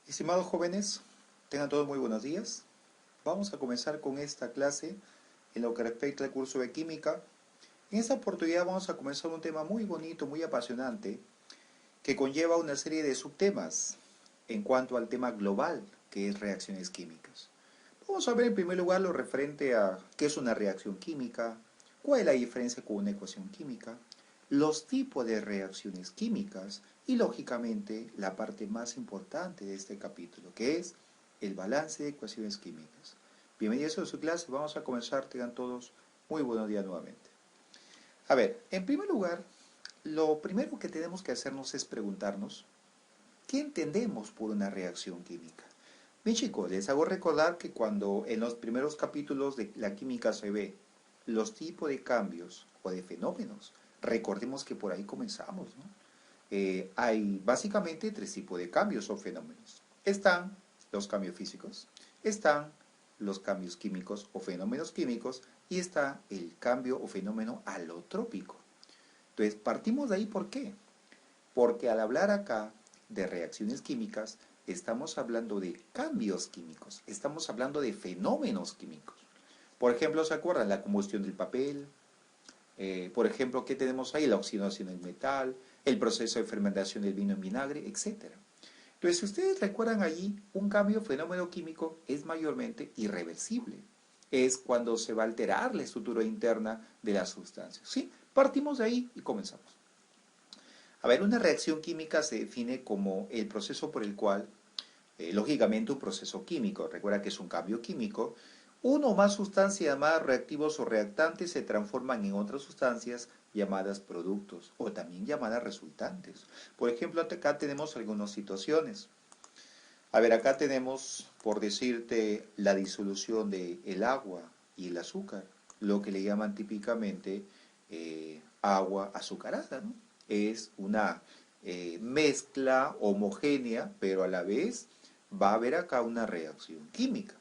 Estimados jóvenes, tengan todos muy buenos días. Vamos a comenzar con esta clase en lo que respecta al curso de química. En esta oportunidad vamos a comenzar un tema muy bonito, muy apasionante, que conlleva una serie de subtemas en cuanto al tema global, que es reacciones químicas. Vamos a ver en primer lugar lo referente a qué es una reacción química, cuál es la diferencia con una ecuación química, los tipos de reacciones químicas y lógicamente la parte más importante de este capítulo, que es el balance de ecuaciones químicas. Bienvenidos a su clase, vamos a comenzar, tengan todos muy buenos días nuevamente. A ver, en primer lugar, lo primero que tenemos que hacernos es preguntarnos, ¿qué entendemos por una reacción química? Bien chicos, les hago recordar que cuando en los primeros capítulos de la química se ve los tipos de cambios o de fenómenos, recordemos que por ahí comenzamos, ¿no? Hay básicamente tres tipos de cambios o fenómenos. Están los cambios físicos, están los cambios químicos o fenómenos químicos y está el cambio o fenómeno alotrópico. Entonces, partimos de ahí, ¿por qué? Porque al hablar acá de reacciones químicas, estamos hablando de cambios químicos, estamos hablando de fenómenos químicos. Por ejemplo, ¿se acuerdan? La combustión del papel. Por ejemplo, ¿qué tenemos ahí? La oxidación del metal, el proceso de fermentación del vino en vinagre, etc. Entonces, si ustedes recuerdan allí, un cambio fenómeno químico es mayormente irreversible. Es cuando se va a alterar la estructura interna de las sustancias. ¿Sí? Partimos de ahí y comenzamos. A ver, una reacción química se define como el proceso por el cual, lógicamente un proceso químico, recuerda que es un cambio químico, uno o más sustancias llamadas reactivos o reactantes se transforman en otras sustancias llamadas productos o también llamadas resultantes. Por ejemplo, acá tenemos algunas situaciones. A ver, acá tenemos, por decirte, la disolución del agua y el azúcar, lo que le llaman típicamente agua azucarada, ¿no? Es una mezcla homogénea, pero a la vez va a haber acá una reacción química.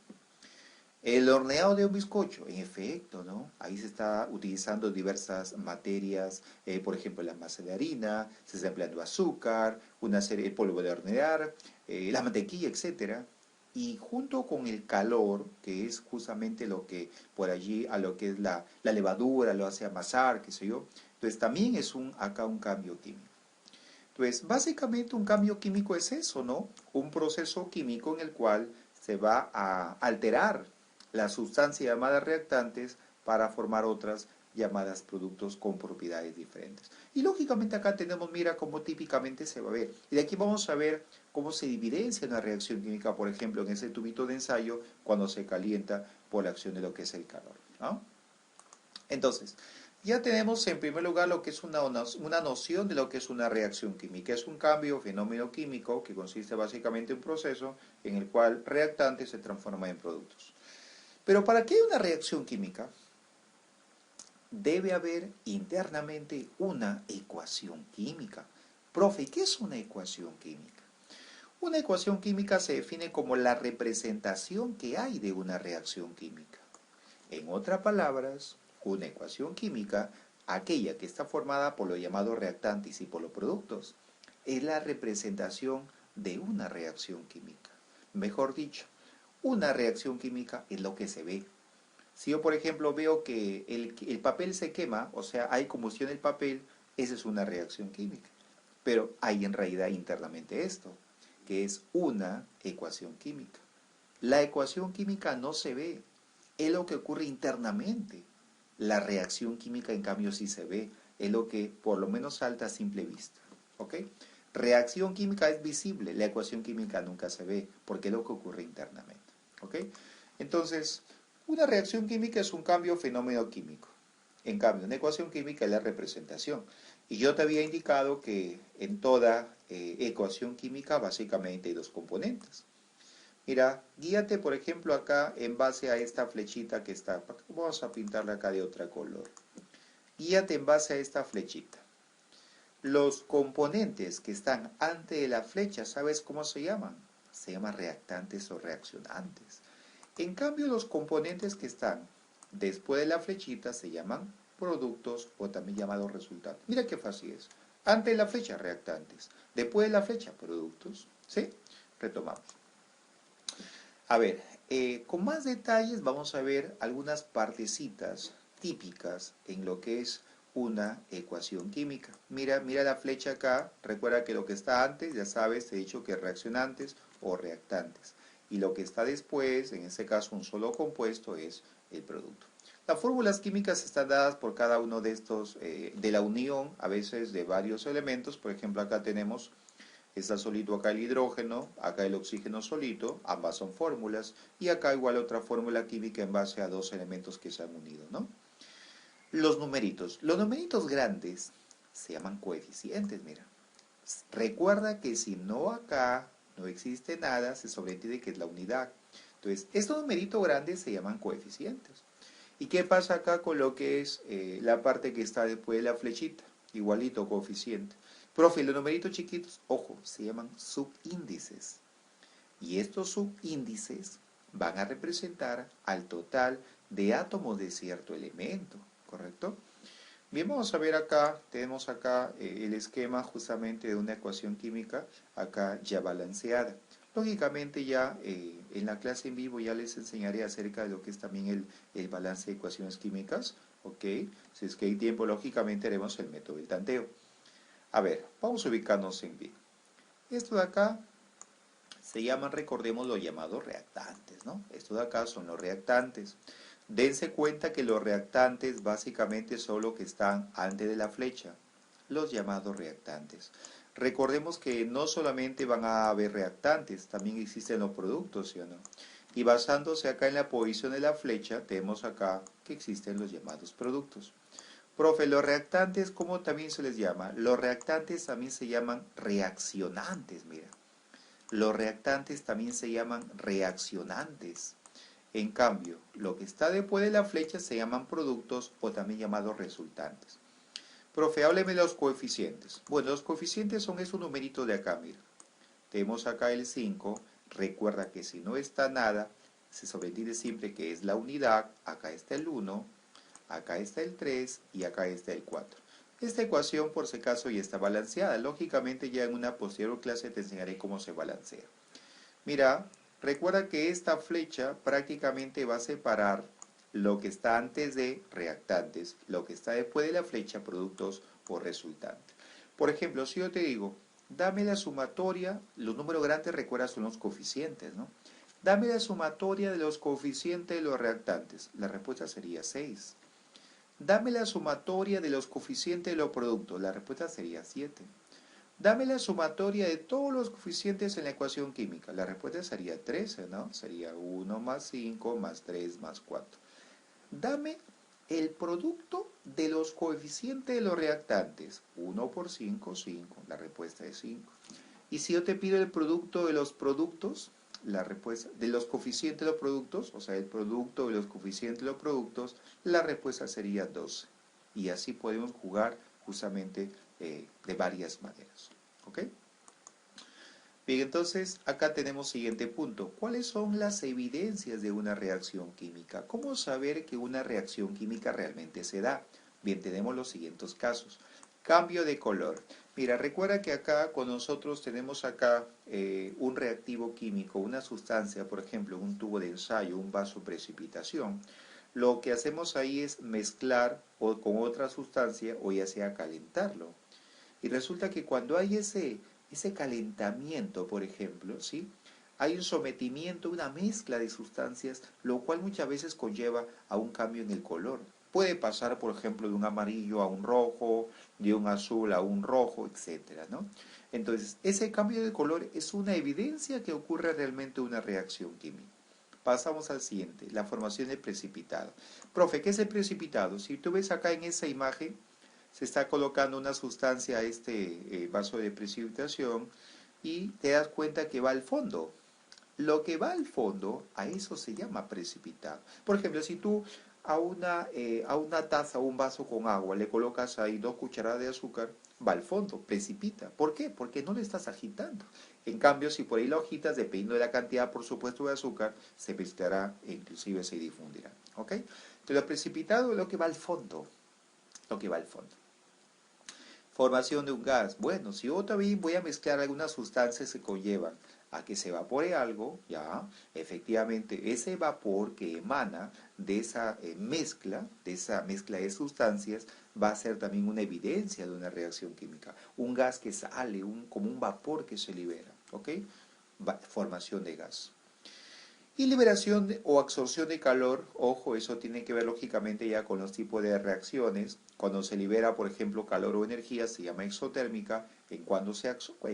El horneado de un bizcocho, en efecto, ¿no? Ahí se está utilizando diversas materias, por ejemplo, la masa de harina, se está empleando azúcar, una serie de polvo de hornear, la mantequilla, etcétera. Y junto con el calor, que es justamente lo que por allí a lo que es la levadura lo hace amasar, qué sé yo, entonces también es acá un cambio químico. Entonces, básicamente un cambio químico es eso, ¿no? Un proceso químico en el cual se va a alterar la sustancia llamada reactantes para formar otras llamadas productos con propiedades diferentes. Y lógicamente acá tenemos, mira cómo típicamente se va a ver. Y de aquí vamos a ver cómo se evidencia una reacción química, por ejemplo, en ese tubito de ensayo cuando se calienta por la acción de lo que es el calor, ¿no? Entonces, ya tenemos en primer lugar lo que es una noción de lo que es una reacción química. Es un cambio o fenómeno químico que consiste básicamente en un proceso en el cual reactantes se transforman en productos. Pero para que haya una reacción química, debe haber internamente una ecuación química. Profe, ¿qué es una ecuación química? Una ecuación química se define como la representación que hay de una reacción química. En otras palabras, una ecuación química, aquella que está formada por los llamados reactantes y por los productos, es la representación de una reacción química. Mejor dicho, una reacción química es lo que se ve. Si yo, por ejemplo, veo que el papel se quema, o sea, hay combustión del papel, esa es una reacción química. Pero hay en realidad internamente esto, que es una ecuación química. La ecuación química no se ve, es lo que ocurre internamente. La reacción química, en cambio, sí se ve, es lo que por lo menos salta a simple vista. ¿Ok? Reacción química es visible, la ecuación química nunca se ve, porque es lo que ocurre internamente. ¿Ok? Entonces, una reacción química es un cambio o fenómeno químico. En cambio, una ecuación química es la representación. Y yo te había indicado que en toda ecuación química básicamente hay dos componentes. Mira, guíate por ejemplo acá en base a esta flechita que está. Vamos a pintarla acá de otro color. Guíate en base a esta flechita. Los componentes que están antes de la flecha, ¿sabes cómo se llaman? Se llaman reactantes o reaccionantes. En cambio, los componentes que están después de la flechita se llaman productos o también llamados resultados. Mira qué fácil es. Antes de la flecha, reactantes. Después de la flecha, productos. ¿Sí? Retomamos. A ver, con más detalles vamos a ver algunas partecitas típicas en lo que es una ecuación química. Mira, mira la flecha acá, recuerda que lo que está antes, ya sabes, te he dicho que reaccionantes o reactantes. Y lo que está después, en este caso un solo compuesto, es el producto. Las fórmulas químicas están dadas por cada uno de estos, de la unión, a veces de varios elementos. Por ejemplo, acá tenemos, está solito acá el hidrógeno, acá el oxígeno solito, ambas son fórmulas, y acá igual otra fórmula química en base a dos elementos que se han unido, ¿no? Los numeritos grandes se llaman coeficientes, mira. Recuerda que si no acá no existe nada, se sobreentiende que es la unidad. Entonces, estos numeritos grandes se llaman coeficientes. ¿Y qué pasa acá con lo que es la parte que está después de la flechita? Igualito, coeficiente. Profe, los numeritos chiquitos, ojo, se llaman subíndices. Y estos subíndices van a representar al total de átomos de cierto elemento, ¿correcto? Bien, vamos a ver acá, tenemos acá el esquema justamente de una ecuación química, acá ya balanceada. Lógicamente ya en la clase en vivo ya les enseñaré acerca de lo que es también el balance de ecuaciones químicas, ¿ok? Si es que hay tiempo, lógicamente haremos el método del tanteo. A ver, vamos a ubicarnos en B. Esto de acá se llaman, recordemos, los llamados reactantes, ¿no? Estos de acá son los reactantes. Dense cuenta que los reactantes básicamente son los que están antes de la flecha, los llamados reactantes. Recordemos que no solamente van a haber reactantes, también existen los productos, ¿sí o no? Y basándose acá en la posición de la flecha, tenemos acá que existen los llamados productos. Profe, los reactantes, ¿cómo también se les llama? Los reactantes también se llaman reaccionantes, mira. Los reactantes también se llaman reaccionantes. En cambio, lo que está después de la flecha se llaman productos o también llamados resultantes. Profe, hábleme de los coeficientes. Bueno, los coeficientes son esos numeritos de acá, mira. Tenemos acá el 5. Recuerda que si no está nada, se sobreentiende siempre que es la unidad. Acá está el 1, acá está el 3 y acá está el 4. Esta ecuación, por si acaso, ya está balanceada. Lógicamente, ya en una posterior clase te enseñaré cómo se balancea. Mira, recuerda que esta flecha prácticamente va a separar lo que está antes de reactantes, lo que está después de la flecha, productos o resultantes. Por ejemplo, si yo te digo, dame la sumatoria, los números grandes, recuerda, son los coeficientes, ¿no? Dame la sumatoria de los coeficientes de los reactantes. La respuesta sería 6. Dame la sumatoria de los coeficientes de los productos. La respuesta sería 7. Dame la sumatoria de todos los coeficientes en la ecuación química. La respuesta sería 13, ¿no? Sería 1 más 5 más 3 más 4. Dame el producto de los coeficientes de los reactantes. 1 por 5, 5. La respuesta es 5. Y si yo te pido el producto de los productos, la respuesta de los coeficientes de los productos, o sea, el producto de los coeficientes de los productos, la respuesta sería 12. Y así podemos jugar justamente de varias maneras. ¿Ok? Bien, entonces acá tenemos siguiente punto. ¿Cuáles son las evidencias de una reacción química? ¿Cómo saber que una reacción química realmente se da? Bien, tenemos los siguientes casos. Cambio de color. Mira, recuerda que acá con nosotros tenemos acá un reactivo químico, una sustancia, por ejemplo, un tubo de ensayo, un vaso precipitación. Lo que hacemos ahí es mezclar con otra sustancia o ya sea calentarlo. Y resulta que cuando hay ese calentamiento, por ejemplo, ¿sí? Hay un sometimiento, una mezcla de sustancias, lo cual muchas veces conlleva a un cambio en el color. Puede pasar, por ejemplo, de un amarillo a un rojo, de un azul a un rojo, etcétera, ¿no? Entonces, ese cambio de color es una evidencia que ocurre realmente una reacción química. Pasamos al siguiente, la formación del precipitado. Profe, ¿qué es el precipitado? Si tú ves acá en esa imagen, se está colocando una sustancia a este vaso de precipitación y te das cuenta que va al fondo. Lo que va al fondo, a eso se llama precipitado. Por ejemplo, si tú a una taza o un vaso con agua le colocas ahí 2 cucharadas de azúcar, va al fondo, precipita. ¿Por qué? Porque no lo estás agitando. En cambio, si por ahí lo agitas, dependiendo de la cantidad, por supuesto, de azúcar, se precipitará e inclusive se difundirá. ¿Ok? Entonces, lo precipitado es lo que va al fondo. Lo que va al fondo. Formación de un gas. Bueno, si yo también voy a mezclar algunas sustancias que conllevan a que se evapore algo, ya, efectivamente, ese vapor que emana de esa mezcla de sustancias, va a ser también una evidencia de una reacción química. Un gas que sale, como un vapor que se libera, ¿ok? Formación de gas. Y liberación o absorción de calor, ojo, eso tiene que ver lógicamente ya con los tipos de reacciones. Cuando se libera, por ejemplo, calor o energía, se llama exotérmica. En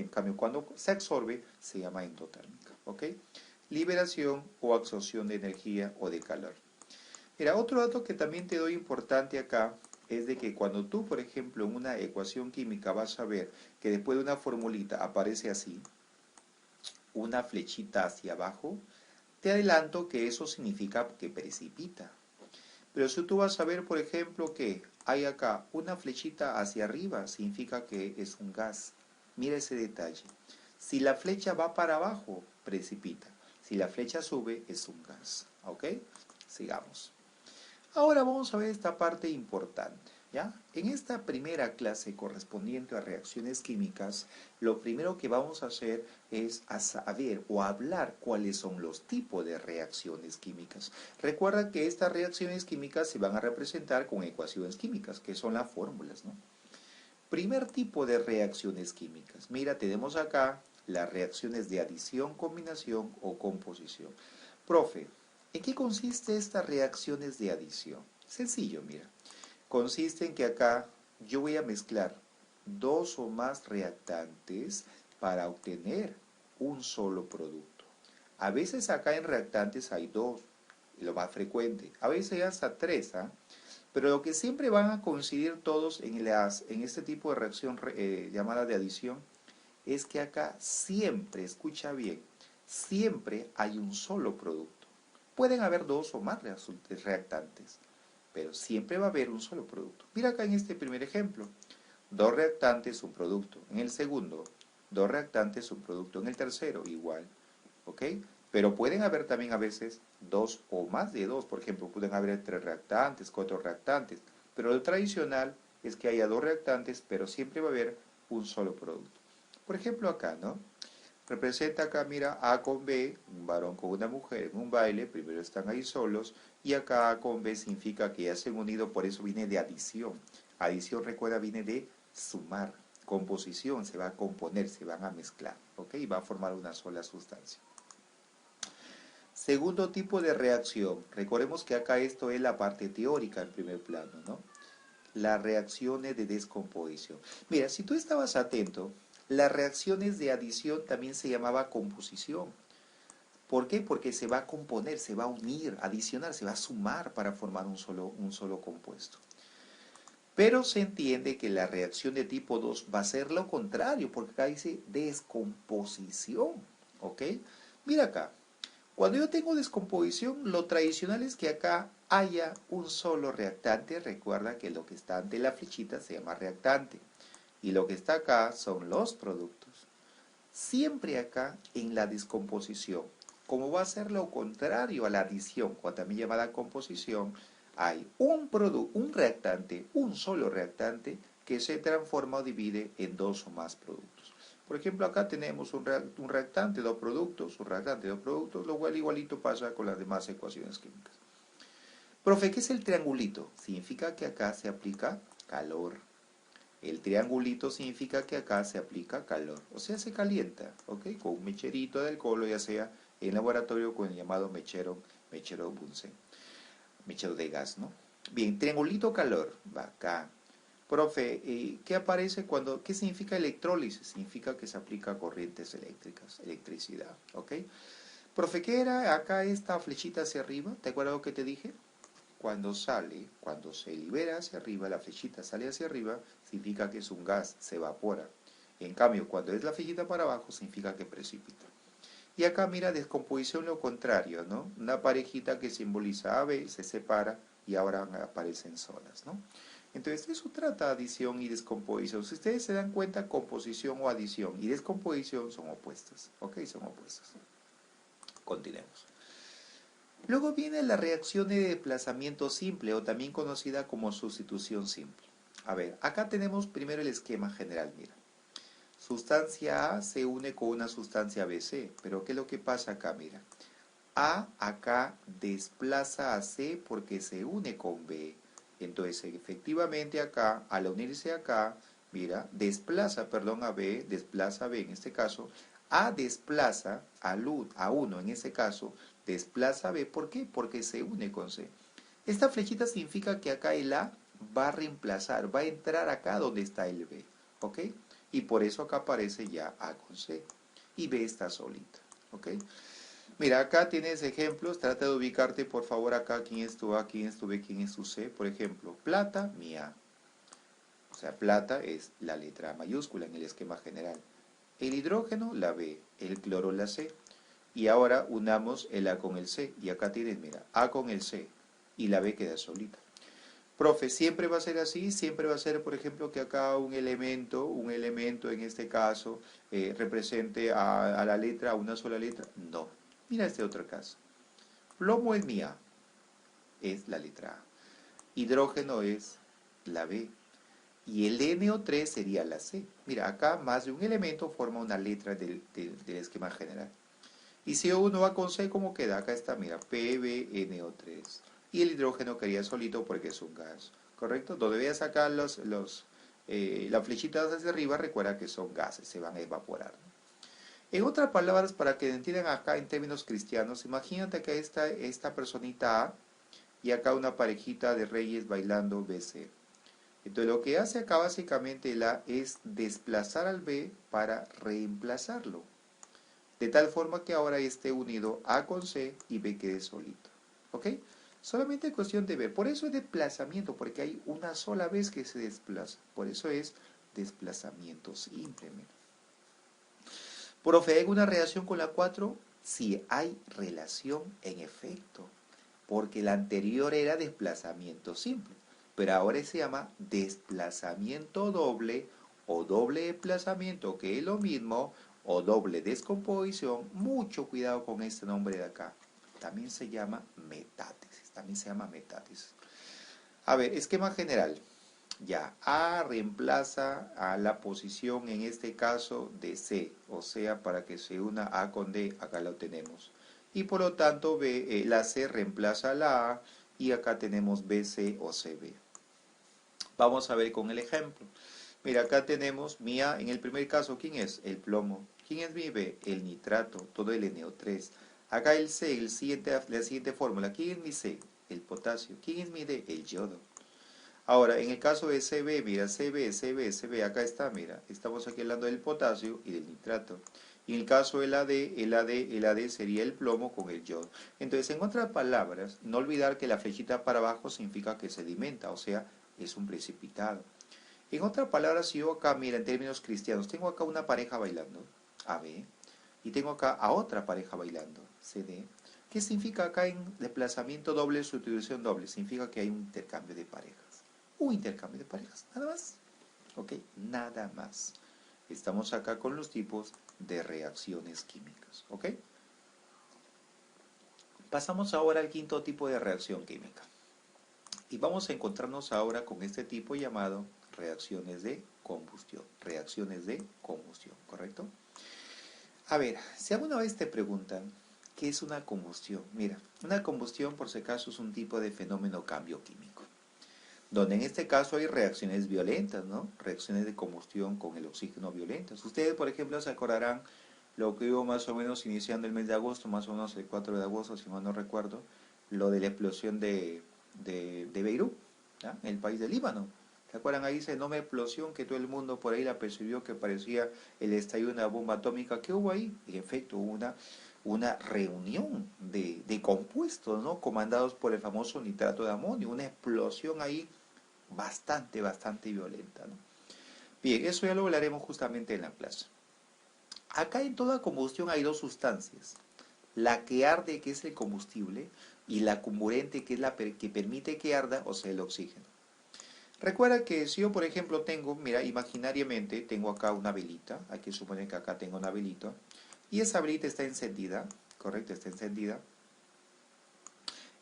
cambio, cuando se absorbe, se llama endotérmica. ¿Ok? Liberación o absorción de energía o de calor. Mira, otro dato que también te doy importante acá es de que cuando tú, por ejemplo, en una ecuación química vas a ver que después de una formulita aparece así, una flechita hacia abajo, te adelanto que eso significa que precipita. Pero si tú vas a ver, por ejemplo, que hay acá una flechita hacia arriba, significa que es un gas. Mira ese detalle. Si la flecha va para abajo, precipita. Si la flecha sube, es un gas. ¿Ok? Sigamos. Ahora vamos a ver esta parte importante, ¿ya? En esta primera clase correspondiente a reacciones químicas, lo primero que vamos a hacer es a saber o a hablar cuáles son los tipos de reacciones químicas. Recuerda que estas reacciones químicas se van a representar con ecuaciones químicas, que son las fórmulas, ¿no? Primer tipo de reacciones químicas. Mira, tenemos acá las reacciones de adición, combinación o composición. Profe, ¿en qué consiste estas reacciones de adición? Sencillo, mira. Consiste en que acá yo voy a mezclar dos o más reactantes para obtener un solo producto. A veces acá en reactantes hay dos, lo más frecuente. A veces hasta tres, ¿ah? Pero lo que siempre van a coincidir todos en este tipo de reacción llamada de adición es que acá siempre, escucha bien, siempre hay un solo producto. Pueden haber dos o más reactantes, pero siempre va a haber un solo producto. Mira acá en este primer ejemplo, dos reactantes, un producto. En el segundo, dos reactantes, un producto. En el tercero, igual. ¿Ok? Pero pueden haber también a veces dos o más de dos. Por ejemplo, pueden haber tres reactantes, cuatro reactantes. Pero lo tradicional es que haya dos reactantes, pero siempre va a haber un solo producto. Por ejemplo, acá, ¿no? Representa acá, mira, A con B, un varón con una mujer en un baile, primero están ahí solos, y acá A con B significa que ya se han unido, por eso viene de adición. Adición, recuerda, viene de sumar. Composición, se va a componer, se van a mezclar, ¿ok? Y va a formar una sola sustancia. Segundo tipo de reacción, recordemos que acá esto es la parte teórica en primer plano, ¿no? Las reacciones de descomposición. Mira, si tú estabas atento, las reacciones de adición también se llamaba composición. ¿Por qué? Porque se va a componer, se va a unir, adicionar, se va a sumar para formar un solo compuesto. Pero se entiende que la reacción de tipo 2 va a ser lo contrario, porque acá dice descomposición. ¿Ok? Mira acá. Cuando yo tengo descomposición, lo tradicional es que acá haya un solo reactante. Recuerda que lo que está ante la flechita se llama reactante. Y lo que está acá son los productos. Siempre acá en la descomposición, como va a ser lo contrario a la adición, o también llamada composición, hay un reactante, un solo reactante, que se transforma o divide en dos o más productos. Por ejemplo, acá tenemos un reactante, dos productos, un reactante, dos productos, lo cual igualito pasa con las demás ecuaciones químicas. Profe, ¿qué es el triangulito? Significa que acá se aplica calor. El triangulito significa que acá se aplica calor, o sea, se calienta, ¿ok? Con un mecherito de alcohol, ya sea en laboratorio con el llamado mechero Bunsen, mechero de gas, ¿no? Bien, triangulito calor, va acá. Profe, ¿qué aparece qué significa electrólisis? Significa que se aplica corrientes eléctricas, electricidad, ¿ok? Profe, ¿qué era acá esta flechita hacia arriba? ¿Te acuerdas lo que te dije? Cuando se libera hacia arriba, la flechita sale hacia arriba, significa que es un gas, se evapora. En cambio, cuando es la flechita para abajo, significa que precipita. Y acá mira, descomposición lo contrario, ¿no? Una parejita que simboliza A, B, se separa y ahora aparecen solas, ¿no? Entonces, eso trata adición y descomposición. Si ustedes se dan cuenta, composición o adición y descomposición son opuestas, ¿ok? Son opuestas. Continuemos. Luego viene la reacción de desplazamiento simple o también conocida como sustitución simple. A ver, acá tenemos primero el esquema general, mira. Sustancia A se une con una sustancia BC, pero ¿qué es lo que pasa acá? Mira, A acá desplaza a C porque se une con B. Entonces, efectivamente acá, al unirse acá, mira, desplaza, perdón, a B, desplaza a B en este caso, A desplaza a 1 en ese caso, desplaza a B, ¿por qué? Porque se une con C. Esta flechita significa que acá el A va a reemplazar, va a entrar acá donde está el B, ¿ok? Y por eso acá aparece ya A con C, y B está solita, ¿ok? Mira, acá tienes ejemplos, trata de ubicarte por favor acá, quién es tu A, quién es tu B, quién es tu C. Por ejemplo, plata, mi A. O sea, plata es la letra mayúscula en el esquema general. El hidrógeno, la B. El cloro, la C. Y ahora unamos el A con el C. Y acá tienes, mira, A con el C. Y la B queda solita. Profe, ¿siempre va a ser así? ¿Siempre va a ser, por ejemplo, que acá un elemento en este caso, represente a la letra, a una sola letra? No. Mira este otro caso. Plomo es mi A, es la letra A. Hidrógeno es la B. Y el NO3 sería la C. Mira, acá más de un elemento forma una letra del esquema general. Y si uno va con C, ¿cómo queda? Acá está, mira, PbNO3. Y el hidrógeno quedaría solito porque es un gas, ¿correcto? Donde veas acá las flechitas hacia arriba, recuerda que son gases, se van a evaporar. En otras palabras, para que entiendan acá en términos cristianos, imagínate que esta personita A y acá una parejita de reyes bailando BC. Entonces lo que hace acá básicamente el A es desplazar al B para reemplazarlo. De tal forma que ahora esté unido A con C y B quede solito. ¿Ok? Solamente es cuestión de ver. Por eso es desplazamiento, porque hay una sola vez que se desplaza. Por eso es desplazamiento simplemente. Profe, ¿hay una relación con la 4? Sí, hay relación en efecto, porque la anterior era desplazamiento simple, pero ahora se llama desplazamiento doble o doble desplazamiento, que es lo mismo, o doble descomposición. Mucho cuidado con este nombre de acá. También se llama metátesis. A ver, esquema general. Ya, A reemplaza a la posición, en este caso, de C, o sea, para que se una A con D, acá lo tenemos. Y por lo tanto, la C reemplaza a la A, y acá tenemos BC o CB. Vamos a ver con el ejemplo. Mira, acá tenemos mi A, en el primer caso, ¿quién es? El plomo. ¿Quién es mi B? El nitrato, todo el NO3. Acá el C, la siguiente fórmula. ¿Quién es mi C? El potasio. ¿Quién es mi D? El yodo. Ahora, en el caso de CB, mira, CB, acá está, mira, estamos aquí hablando del potasio y del nitrato. Y en el caso del AD sería el plomo con el yodo. Entonces, en otras palabras, no olvidar que la flechita para abajo significa que sedimenta, o sea, es un precipitado. En otras palabras, si yo acá, mira, en términos cristianos, tengo acá una pareja bailando, AB, y tengo acá a otra pareja bailando, CD. ¿Qué significa acá en desplazamiento doble, sustitución doble? Significa que hay un intercambio de parejas. Un intercambio de parejas, nada más. ¿Ok? Nada más. Estamos acá con los tipos de reacciones químicas. ¿Ok? Pasamos ahora al quinto tipo de reacción química. Y vamos a encontrarnos ahora con este tipo llamado reacciones de combustión. Reacciones de combustión, ¿correcto? A ver, si alguna vez te preguntan qué es una combustión, mira, una combustión por si acaso es un tipo de fenómeno cambio químico, donde en este caso hay reacciones violentas, ¿no? Reacciones de combustión con el oxígeno violentas. Ustedes, por ejemplo, se acordarán lo que hubo más o menos iniciando el mes de agosto, más o menos el 4 de agosto, si mal no recuerdo, lo de la explosión de Beirut, ¿ya? En el país de Líbano. ¿Se acuerdan ahí esa enorme explosión que todo el mundo por ahí la percibió que parecía el estallido de una bomba atómica? ¿Qué hubo ahí? En efecto, hubo una reunión de compuestos, ¿no? Comandados por el famoso nitrato de amonio, una explosión ahí bastante violenta, ¿no? Bien, eso ya lo hablaremos justamente en la clase. Acá en toda combustión hay dos sustancias. La que arde, que es el combustible, y la comburente, que es la que permite que arda, o sea, el oxígeno. Recuerda que si yo, por ejemplo, tengo, mira, imaginariamente, tengo acá una velita, hay que suponer que acá tengo una velita, y esa velita está encendida, ¿correcto? Está encendida.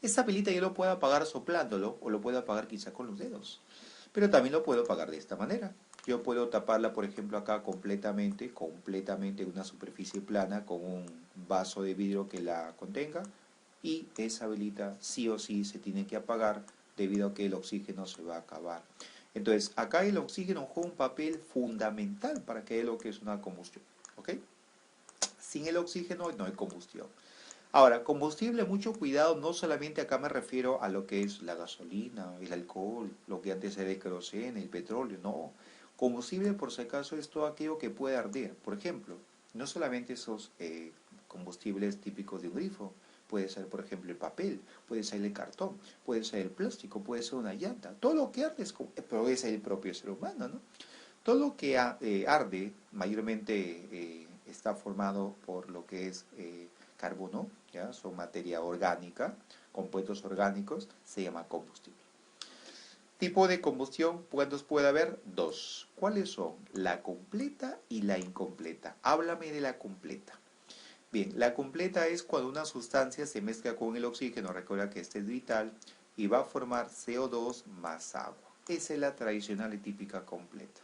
Esa velita yo lo puedo apagar soplándolo, o lo puedo apagar quizá con los dedos. Pero también lo puedo pagar de esta manera. Yo puedo taparla, por ejemplo, acá completamente en una superficie plana con un vaso de vidrio que la contenga y esa velita sí o sí se tiene que apagar debido a que el oxígeno se va a acabar. Entonces, acá el oxígeno juega un papel fundamental para que haya lo que es una combustión. ¿Ok? Sin el oxígeno no hay combustión. Ahora, combustible, mucho cuidado, no solamente acá me refiero a lo que es la gasolina, el alcohol, lo que antes era el queroseno, el petróleo, no. Combustible, por si acaso, es todo aquello que puede arder. Por ejemplo, no solamente esos combustibles típicos de un grifo, puede ser, por ejemplo, el papel, puede ser el cartón, puede ser el plástico, puede ser una llanta. Todo lo que arde puede ser el propio ser humano, ¿no? Todo lo que arde mayormente está formado por lo que es carbono, ¿ya? Son materia orgánica, compuestos orgánicos, se llama combustible. Tipo de combustión, ¿cuántos puede haber? Dos. ¿Cuáles son? La completa y la incompleta. Háblame de la completa. Bien, la completa es cuando una sustancia se mezcla con el oxígeno, recuerda que este es vital, y va a formar CO2 más agua. Esa es la tradicional y típica completa.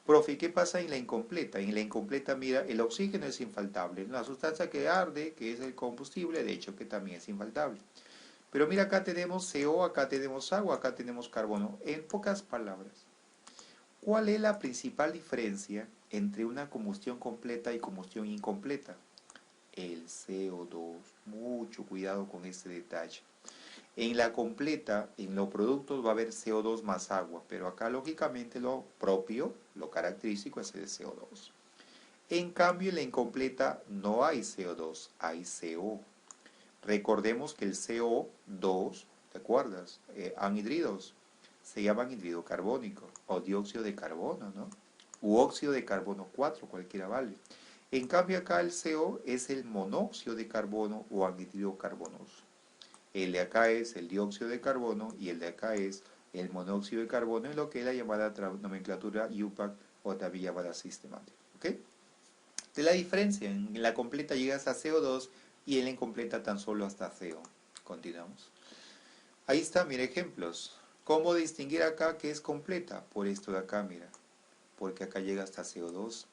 Profe, ¿qué pasa en la incompleta? En la incompleta, mira, el oxígeno es infaltable. La sustancia que arde, que es el combustible, de hecho que también es infaltable. Pero mira, acá tenemos CO, acá tenemos agua, acá tenemos carbono. En pocas palabras, ¿cuál es la principal diferencia entre una combustión completa y combustión incompleta? El CO2. Mucho cuidado con este detalle. En la completa, en los productos va a haber CO2 más agua, pero acá lógicamente lo propio, lo característico es el CO2. En cambio, en la incompleta no hay CO2, hay CO. Recordemos que el CO2, ¿te acuerdas? Anhidridos, se llaman anhídrido carbónico o dióxido de carbono, ¿no? U óxido de carbono 4, cualquiera vale. En cambio acá el CO es el monóxido de carbono o anhídrido carbonoso. El de acá es el dióxido de carbono y el de acá es el monóxido de carbono en lo que es la llamada nomenclatura UPAC o también llamada sistemática. ¿Ok? De la diferencia, en la completa llegas a CO2 y en la incompleta tan solo hasta CO. Continuamos. Ahí está, mira ejemplos. ¿Cómo distinguir acá que es completa? Por esto de acá, mira. Porque acá llega hasta CO2.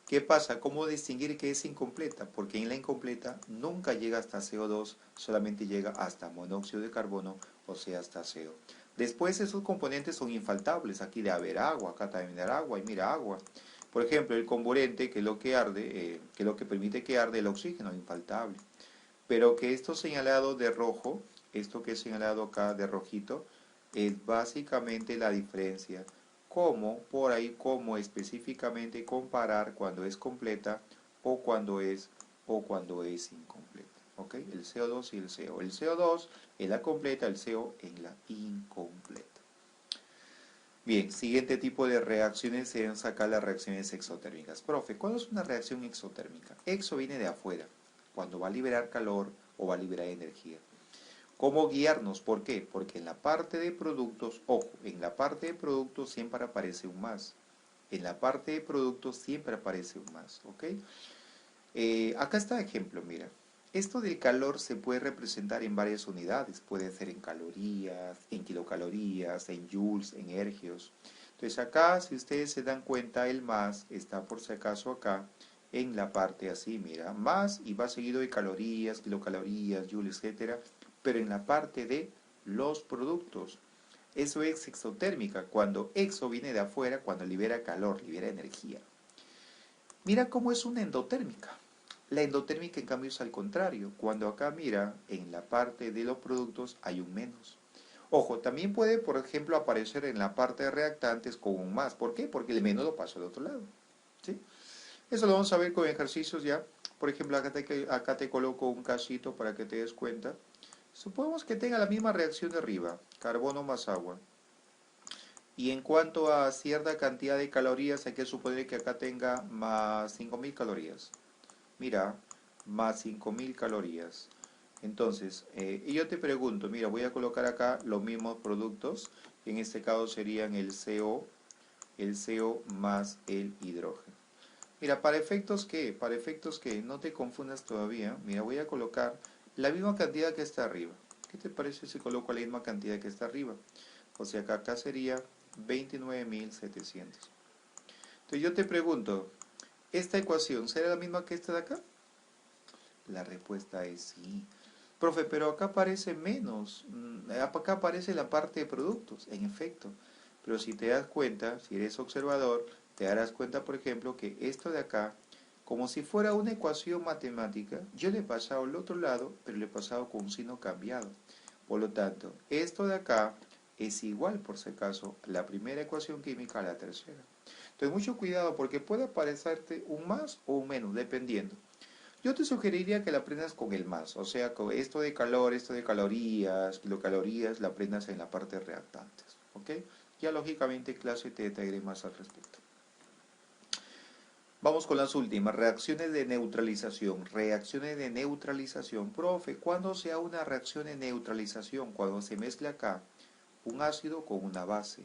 ¿Qué pasa? ¿Cómo distinguir que es incompleta? Porque en la incompleta nunca llega hasta CO2, solamente llega hasta monóxido de carbono, o sea, hasta CO. Después esos componentes son infaltables. Aquí debe haber agua, acá también debe haber agua, y mira, agua. Por ejemplo, el comburente, que es lo que arde, que es lo que permite que arde el oxígeno, infaltable. Pero que esto señalado de rojo, esto que es señalado acá de rojito, es básicamente la diferencia. ¿Cómo? Por ahí, cómo específicamente comparar cuando es completa o cuando es incompleta. ¿Ok? El CO2 y el CO. El CO2 en la completa, el CO en la incompleta. Bien, siguiente tipo de reacciones se deben sacar las reacciones exotérmicas. Profe, ¿cuándo es una reacción exotérmica? Exo viene de afuera, cuando va a liberar calor o va a liberar energía. ¿Cómo guiarnos? ¿Por qué? Porque en la parte de productos, ojo, en la parte de productos siempre aparece un más. En la parte de productos siempre aparece un más, ¿ok? Acá está ejemplo, mira. Esto del calor se puede representar en varias unidades. Puede ser en calorías, en kilocalorías, en joules, en ergios. Entonces acá, si ustedes se dan cuenta, el más está por si acaso acá en la parte así, mira. Más y va seguido de calorías, kilocalorías, joules, etcétera. Pero en la parte de los productos. Eso es exotérmica. Cuando exo viene de afuera, cuando libera calor, libera energía. Mira cómo es una endotérmica. La endotérmica en cambio es al contrario. Cuando acá mira, en la parte de los productos hay un menos. Ojo, también puede, por ejemplo, aparecer en la parte de reactantes con un más. ¿Por qué? Porque el menos lo paso al otro lado. ¿Sí? Eso lo vamos a ver con ejercicios ya. Por ejemplo, acá te coloco un casito para que te des cuenta. Supongamos que tenga la misma reacción de arriba, carbono más agua. Y en cuanto a cierta cantidad de calorías, hay que suponer que acá tenga más 5000 calorías. Mira, más 5000 calorías. Entonces, y yo te pregunto, mira, voy a colocar acá los mismos productos. En este caso serían el CO más el hidrógeno. Mira, ¿para efectos qué? Para efectos que no te confundas todavía. Mira, voy a colocar la misma cantidad que está arriba. ¿Qué te parece si coloco la misma cantidad que está arriba? O sea que acá sería 29.700. Entonces yo te pregunto, ¿esta ecuación será la misma que esta de acá? La respuesta es sí. Profe, pero acá aparece menos, acá aparece la parte de productos, en efecto. Pero si te das cuenta, si eres observador, te darás cuenta, por ejemplo, que esto de acá, como si fuera una ecuación matemática, yo le he pasado al otro lado, pero le he pasado con un signo cambiado. Por lo tanto, esto de acá es igual, por si acaso, la primera ecuación química a la tercera. Entonces, mucho cuidado porque puede aparecerte un más o un menos, dependiendo. Yo te sugeriría que la aprendas con el más, o sea, con esto de calor, esto de calorías, kilocalorías, la aprendas en la parte de reactantes, ¿ok? Ya lógicamente en clase te detallaré más al respecto. Vamos con las últimas, reacciones de neutralización. Reacciones de neutralización. Profe, ¿cuándo se da una reacción de neutralización? Cuando se mezcla acá un ácido con una base.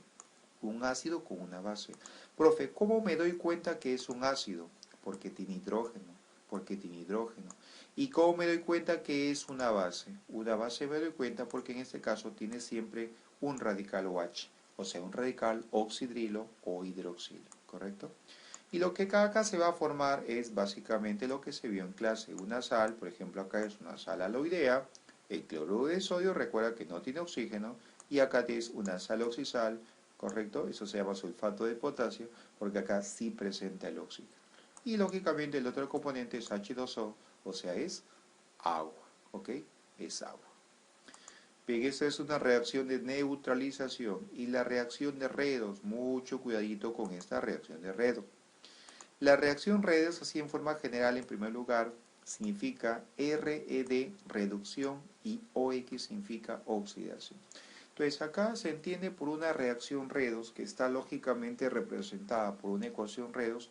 Un ácido con una base. Profe, ¿cómo me doy cuenta que es un ácido? Porque tiene hidrógeno. Porque tiene hidrógeno. ¿Y cómo me doy cuenta que es una base? Una base me doy cuenta porque en este caso tiene siempre un radical OH. O sea, un radical oxidrilo o hidroxilo. ¿Correcto? Y lo que acá se va a formar es básicamente lo que se vio en clase. Una sal, por ejemplo acá es una sal aloidea. El cloruro de sodio, recuerda que no tiene oxígeno. Y acá tienes una sal oxisal, ¿correcto? Eso se llama sulfato de potasio, porque acá sí presenta el oxígeno. Y lógicamente el otro componente es H2O, o sea, es agua, ¿ok? Es agua. Bien, esta es una reacción de neutralización. Y la reacción de redox, mucho cuidadito con esta reacción de redox. La reacción redox, así en forma general, en primer lugar, significa RED, reducción, y OX significa oxidación. Entonces acá se entiende por una reacción redox que está lógicamente representada por una ecuación redox,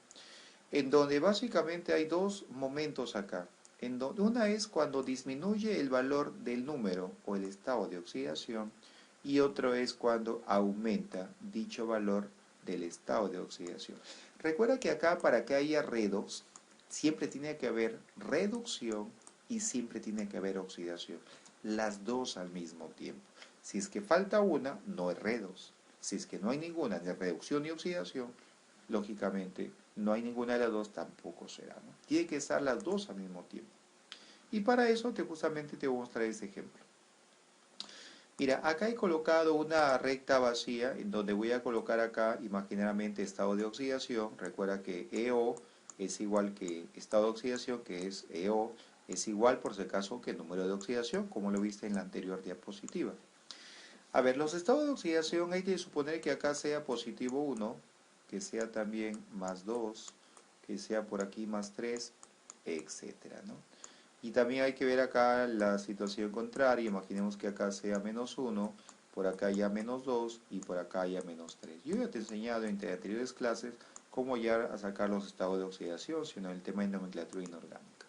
en donde básicamente hay dos momentos acá. En donde una es cuando disminuye el valor del número o el estado de oxidación, y otro es cuando aumenta dicho valor del estado de oxidación. Recuerda que acá para que haya redox siempre tiene que haber reducción y siempre tiene que haber oxidación, las dos al mismo tiempo. Si es que falta una, no es redox. Si es que no hay ninguna, ni reducción ni oxidación, lógicamente no hay ninguna de las dos, tampoco será, ¿no? Tiene que estar las dos al mismo tiempo. Y para eso justamente te voy a mostrar este ejemplo. Mira, acá he colocado una recta vacía en donde voy a colocar acá imaginariamente estado de oxidación. Recuerda que EO es igual que estado de oxidación, que es EO, es igual por si acaso que el número de oxidación, como lo viste en la anterior diapositiva. A ver, los estados de oxidación hay que suponer que acá sea positivo 1, que sea también más 2, que sea por aquí más 3, etcétera, ¿no? Y también hay que ver acá la situación contraria. Imaginemos que acá sea menos 1, por acá haya menos 2 y por acá haya menos 3. Yo ya te he enseñado en anteriores clases cómo llegar a sacar los estados de oxidación, sino el tema de nomenclatura inorgánica.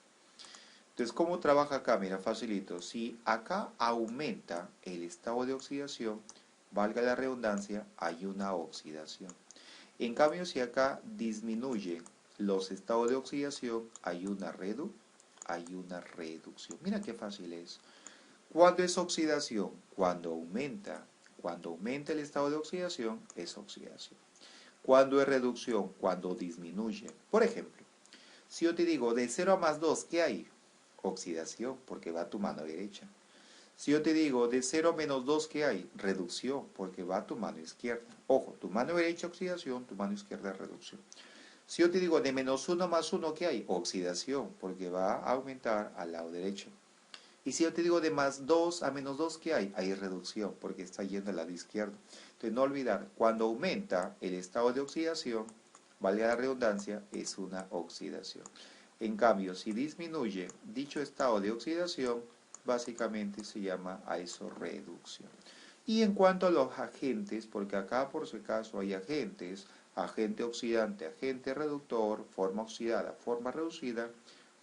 Entonces, ¿cómo trabaja acá? Mira, facilito. Si acá aumenta el estado de oxidación, valga la redundancia, hay una oxidación. En cambio, si acá disminuye los estados de oxidación, hay una reducción. Mira qué fácil es. ¿Cuándo es oxidación? Cuando aumenta. Cuando aumenta el estado de oxidación, es oxidación. ¿Cuándo es reducción? Cuando disminuye. Por ejemplo, si yo te digo de 0 a más 2, ¿qué hay? Oxidación, porque va a tu mano derecha. Si yo te digo de 0 a menos 2, ¿qué hay? Reducción, porque va a tu mano izquierda. Ojo, tu mano derecha oxidación, tu mano izquierda reducción. Si yo te digo de menos 1 más 1, ¿qué hay? Oxidación, porque va a aumentar al lado derecho. Y si yo te digo de más 2 a menos 2, ¿qué hay? Hay reducción, porque está yendo al lado izquierdo. Entonces no olvidar, cuando aumenta el estado de oxidación, valga la redundancia, es una oxidación. En cambio, si disminuye dicho estado de oxidación, básicamente se llama a eso reducción. Y en cuanto a los agentes, porque acá por si acaso hay agentes, agente oxidante, agente reductor, forma oxidada, forma reducida,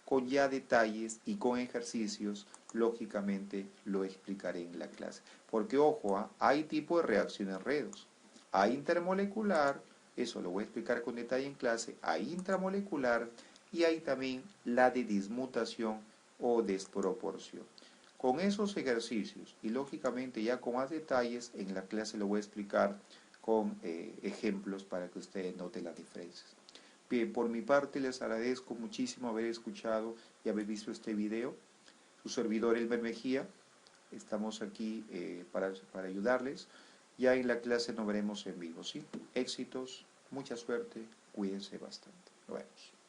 con ya detalles y con ejercicios, lógicamente lo explicaré en la clase. Porque ojo, hay tipo de reacciones redox. Hay intermolecular, eso lo voy a explicar con detalle en clase, hay intramolecular y hay también la de dismutación o desproporción. Con esos ejercicios y lógicamente ya con más detalles en la clase lo voy a explicar con ejemplos para que ustedes noten las diferencias. Bien, por mi parte les agradezco muchísimo haber escuchado y haber visto este video. Su servidor Elmer Mejía, estamos aquí para ayudarles. Ya en la clase nos veremos en vivo, ¿sí? Éxitos, mucha suerte, cuídense bastante. Nos vemos.